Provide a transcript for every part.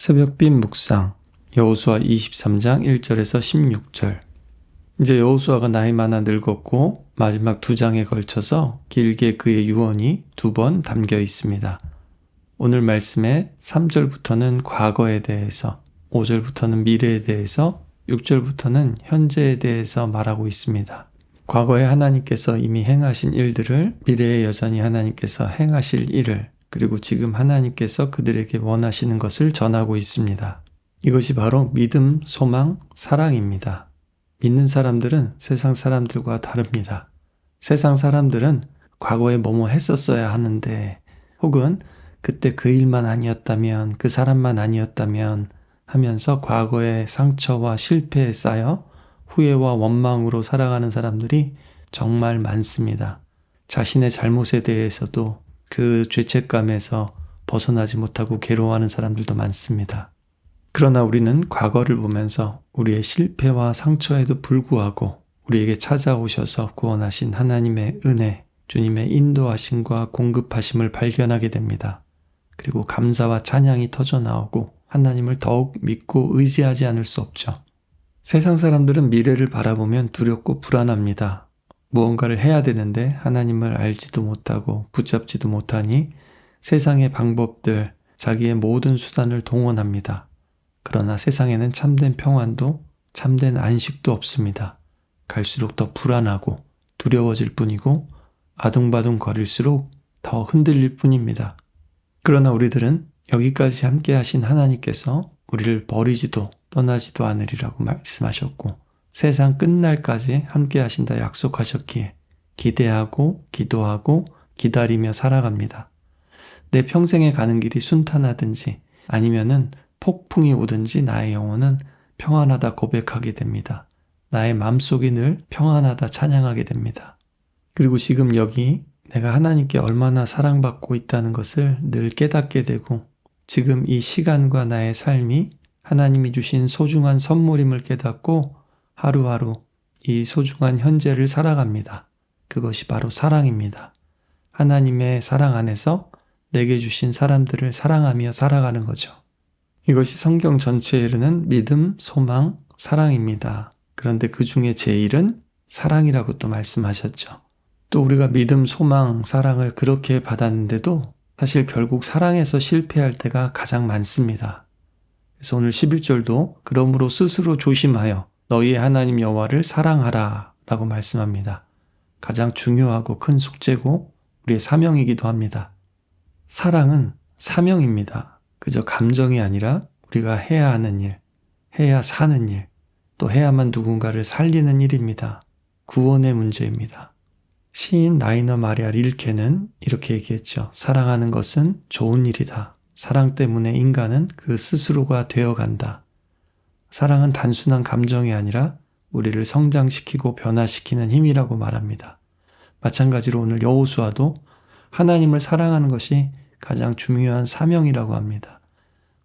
새벽빛 묵상 여호수아 23장 1절에서 16절. 이제 여호수아가 나이 많아 늙었고 마지막 2장에 걸쳐서 길게 그의 유언이 2번 담겨 있습니다. 오늘 말씀의 3절부터는 과거에 대해서, 5절부터는 미래에 대해서, 6절부터는 현재에 대해서 말하고 있습니다. 과거에 하나님께서 이미 행하신 일들을, 미래에 여전히 하나님께서 행하실 일을, 그리고 지금 하나님께서 그들에게 원하시는 것을 전하고 있습니다. 이것이 바로 믿음, 소망, 사랑입니다. 믿는 사람들은 세상 사람들과 다릅니다. 세상 사람들은 과거에 뭐뭐 했었어야 하는데, 혹은 그때 그 일만 아니었다면, 그 사람만 아니었다면 하면서 과거의 상처와 실패에 쌓여 후회와 원망으로 살아가는 사람들이 정말 많습니다. 자신의 잘못에 대해서도 그 죄책감에서 벗어나지 못하고 괴로워하는 사람들도 많습니다. 그러나 우리는 과거를 보면서 우리의 실패와 상처에도 불구하고 우리에게 찾아오셔서 구원하신 하나님의 은혜, 주님의 인도하심과 공급하심을 발견하게 됩니다. 그리고 감사와 찬양이 터져나오고 하나님을 더욱 믿고 의지하지 않을 수 없죠. 세상 사람들은 미래를 바라보면 두렵고 불안합니다. 무언가를 해야 되는데 하나님을 알지도 못하고 붙잡지도 못하니 세상의 방법들, 자기의 모든 수단을 동원합니다. 그러나 세상에는 참된 평안도 참된 안식도 없습니다. 갈수록 더 불안하고 두려워질 뿐이고 아둥바둥 거릴수록 더 흔들릴 뿐입니다. 그러나 우리들은 여기까지 함께 하신 하나님께서 우리를 버리지도 떠나지도 않으리라고 말씀하셨고 세상 끝날까지 함께 하신다 약속하셨기에 기대하고 기도하고 기다리며 살아갑니다. 내 평생에 가는 길이 순탄하든지 아니면은 폭풍이 오든지 나의 영혼은 평안하다 고백하게 됩니다. 나의 마음속이 늘 평안하다 찬양하게 됩니다. 그리고 지금 여기 내가 하나님께 얼마나 사랑받고 있다는 것을 늘 깨닫게 되고 지금 이 시간과 나의 삶이 하나님이 주신 소중한 선물임을 깨닫고 하루하루 이 소중한 현재를 살아갑니다. 그것이 바로 사랑입니다. 하나님의 사랑 안에서 내게 주신 사람들을 사랑하며 살아가는 거죠. 이것이 성경 전체에 이르는 믿음, 소망, 사랑입니다. 그런데 그 중에 제일은 사랑이라고 또 말씀하셨죠. 또 우리가 믿음, 소망, 사랑을 그렇게 받았는데도 사실 결국 사랑에서 실패할 때가 가장 많습니다. 그래서 오늘 11절도 그러므로 스스로 조심하여 너희의 하나님 여호와를 사랑하라 라고 말씀합니다. 가장 중요하고 큰 숙제고 우리의 사명이기도 합니다. 사랑은 사명입니다. 그저 감정이 아니라 우리가 해야 하는 일, 해야 사는 일, 또 해야만 누군가를 살리는 일입니다. 구원의 문제입니다. 시인 라이너 마리아 릴케는 이렇게 얘기했죠. 사랑하는 것은 좋은 일이다. 사랑 때문에 인간은 그 스스로가 되어간다. 사랑은 단순한 감정이 아니라 우리를 성장시키고 변화시키는 힘이라고 말합니다. 마찬가지로 오늘 여호수아도 하나님을 사랑하는 것이 가장 중요한 사명이라고 합니다.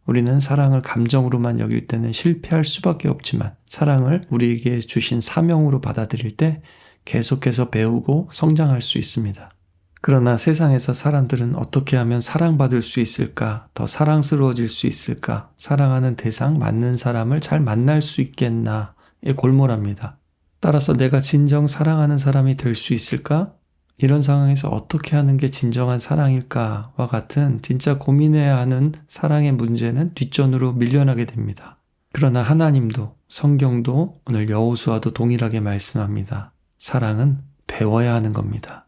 우리는 사랑을 감정으로만 여길 때는 실패할 수밖에 없지만 사랑을 우리에게 주신 사명으로 받아들일 때 계속해서 배우고 성장할 수 있습니다. 그러나 세상에서 사람들은 어떻게 하면 사랑받을 수 있을까? 더 사랑스러워질 수 있을까? 사랑하는 대상, 맞는 사람을 잘 만날 수 있겠나에 골몰합니다. 따라서 내가 진정 사랑하는 사람이 될 수 있을까? 이런 상황에서 어떻게 하는 게 진정한 사랑일까와 같은 진짜 고민해야 하는 사랑의 문제는 뒷전으로 밀려나게 됩니다. 그러나 하나님도 성경도 오늘 여호수아도 동일하게 말씀합니다. 사랑은 배워야 하는 겁니다.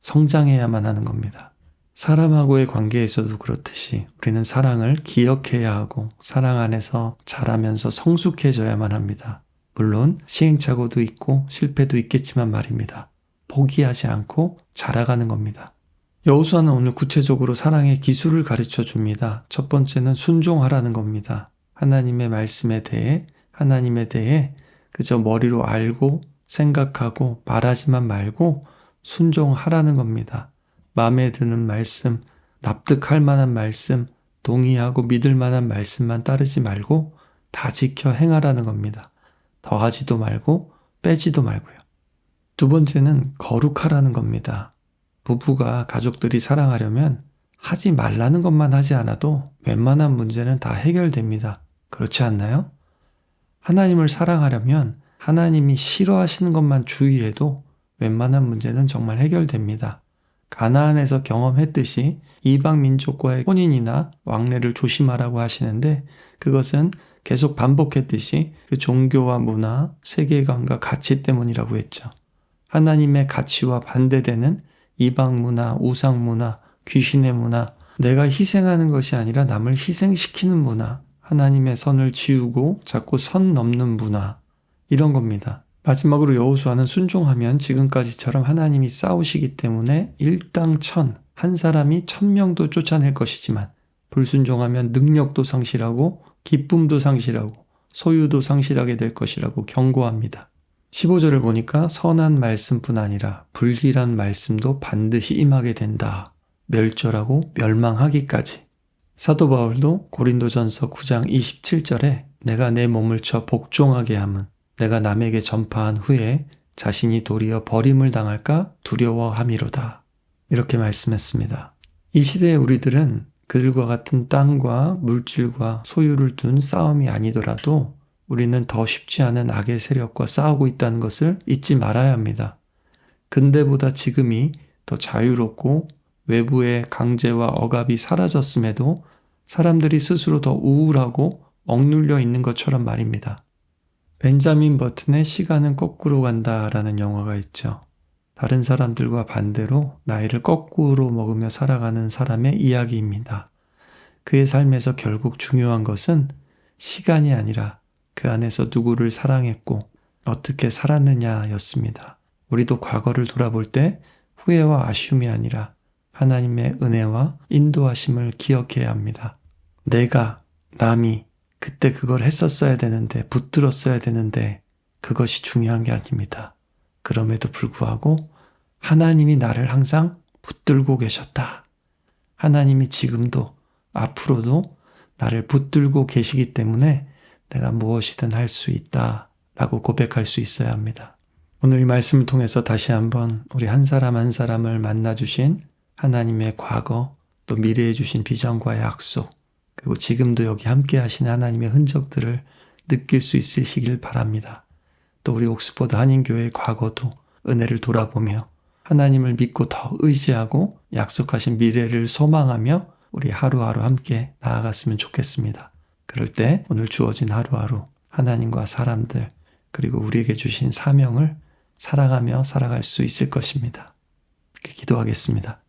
성장해야만 하는 겁니다. 사람하고의 관계에서도 그렇듯이 우리는 사랑을 기억해야 하고 사랑 안에서 자라면서 성숙해져야만 합니다. 물론 시행착오도 있고 실패도 있겠지만 말입니다. 포기하지 않고 자라가는 겁니다. 여호수아는 오늘 구체적으로 사랑의 기술을 가르쳐 줍니다. 첫 번째는 순종하라는 겁니다. 하나님의 말씀에 대해 그저 머리로 알고 생각하고 말하지만 말고 순종하라는 겁니다. 마음에 드는 말씀, 납득할 만한 말씀, 동의하고 믿을 만한 말씀만 따르지 말고 다 지켜 행하라는 겁니다. 더하지도 말고 빼지도 말고요. 두 번째는 거룩하라는 겁니다. 부부가 가족들이 사랑하려면 하지 말라는 것만 하지 않아도 웬만한 문제는 다 해결됩니다. 그렇지 않나요? 하나님을 사랑하려면 하나님이 싫어하시는 것만 주의해도 웬만한 문제는 정말 해결됩니다. 가나안에서 경험했듯이 이방 민족과의 혼인이나 왕래를 조심하라고 하시는데 그것은 계속 반복했듯이 그 종교와 문화, 세계관과 가치 때문이라고 했죠. 하나님의 가치와 반대되는 이방 문화, 우상 문화, 귀신의 문화, 내가 희생하는 것이 아니라 남을 희생시키는 문화, 하나님의 선을 지우고 자꾸 선 넘는 문화, 이런 겁니다. 마지막으로 여호수아는 순종하면 지금까지처럼 하나님이 싸우시기 때문에 일당천, 한 사람이 1000명도 쫓아낼 것이지만 불순종하면 능력도 상실하고 기쁨도 상실하고 소유도 상실하게 될 것이라고 경고합니다. 15절을 보니까 선한 말씀뿐 아니라 불길한 말씀도 반드시 임하게 된다. 멸절하고 멸망하기까지. 사도 바울도 고린도전서 9장 27절에 내가 내 몸을 쳐 복종하게 함은 내가 남에게 전파한 후에 자신이 도리어 버림을 당할까 두려워함이로다. 이렇게 말씀했습니다. 이 시대의 우리들은 그들과 같은 땅과 물질과 소유를 둔 싸움이 아니더라도 우리는 더 쉽지 않은 악의 세력과 싸우고 있다는 것을 잊지 말아야 합니다. 근대보다 지금이 더 자유롭고 외부의 강제와 억압이 사라졌음에도 사람들이 스스로 더 우울하고 억눌려 있는 것처럼 말입니다. 벤자민 버튼의 시간은 거꾸로 간다라는 영화가 있죠. 다른 사람들과 반대로 나이를 거꾸로 먹으며 살아가는 사람의 이야기입니다. 그의 삶에서 결국 중요한 것은 시간이 아니라 그 안에서 누구를 사랑했고 어떻게 살았느냐였습니다. 우리도 과거를 돌아볼 때 후회와 아쉬움이 아니라 하나님의 은혜와 인도하심을 기억해야 합니다. 내가, 남이 그때 그걸 했었어야 되는데, 붙들었어야 되는데 그것이 중요한 게 아닙니다. 그럼에도 불구하고 하나님이 나를 항상 붙들고 계셨다. 하나님이 지금도 앞으로도 나를 붙들고 계시기 때문에 내가 무엇이든 할 수 있다 라고 고백할 수 있어야 합니다. 오늘 이 말씀을 통해서 다시 한번 우리 한 사람 한 사람을 만나주신 하나님의 과거, 또 미래에 주신 비전과 약속, 그리고 지금도 여기 함께 하시는 하나님의 흔적들을 느낄 수 있으시길 바랍니다. 또 우리 옥스퍼드 한인교회의 과거도 은혜를 돌아보며 하나님을 믿고 더 의지하고 약속하신 미래를 소망하며 우리 하루하루 함께 나아갔으면 좋겠습니다. 그럴 때 오늘 주어진 하루하루 하나님과 사람들 그리고 우리에게 주신 사명을 살아가며 살아갈 수 있을 것입니다. 기도하겠습니다.